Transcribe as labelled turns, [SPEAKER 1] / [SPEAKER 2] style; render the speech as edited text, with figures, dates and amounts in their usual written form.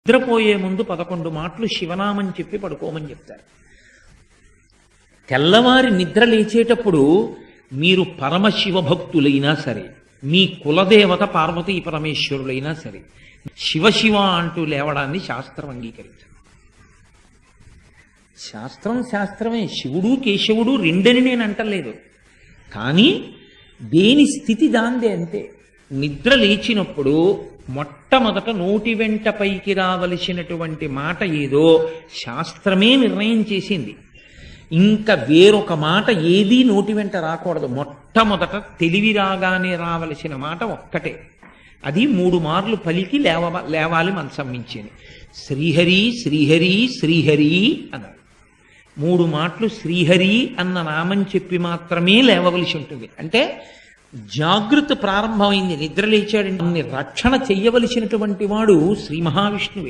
[SPEAKER 1] నిద్రపోయే ముందు 11 మాటలు శివనామం చెప్పి పడుకోమని చెప్తారు. తెల్లవారి నిద్ర లేచేటప్పుడు మీరు పరమశివ భక్తులైనా సరే, మీ కులదేవత పార్వతీ పరమేశ్వరులైనా సరే, శివ శివ అంటూ లేవడాన్ని శాస్త్రం అంగీకరించదు. శాస్త్రమే. శివుడు కేశవుడు రెండని నేను అంటలేదు, కానీ దేని స్థితి దాందే అంతే. నిద్ర లేచినప్పుడు మొట్టమొదట నోటి వెంట పైకి రావలసినటువంటి మాట ఏదో శాస్త్రమే నిర్ణయం చేసింది. ఇంకా వేరొక మాట ఏదీ నోటి వెంట రాకూడదు. మొట్టమొదట తెలివి రాగానే రావలసిన మాట ఒక్కటే, అది 3 మార్లు పలికి లేవాలి మనసం మించింది. శ్రీహరి శ్రీహరి శ్రీహరి అన్నారు. 3 మాటలు శ్రీహరి అన్న నామం చెప్పి మాత్రమే లేవవలసి ఉంటుంది. అంటే జాగృతి ప్రారంభమైంది. నిద్ర లేచాడు, రక్షణ చెయ్యవలసినటువంటి వాడు శ్రీ మహావిష్ణువే.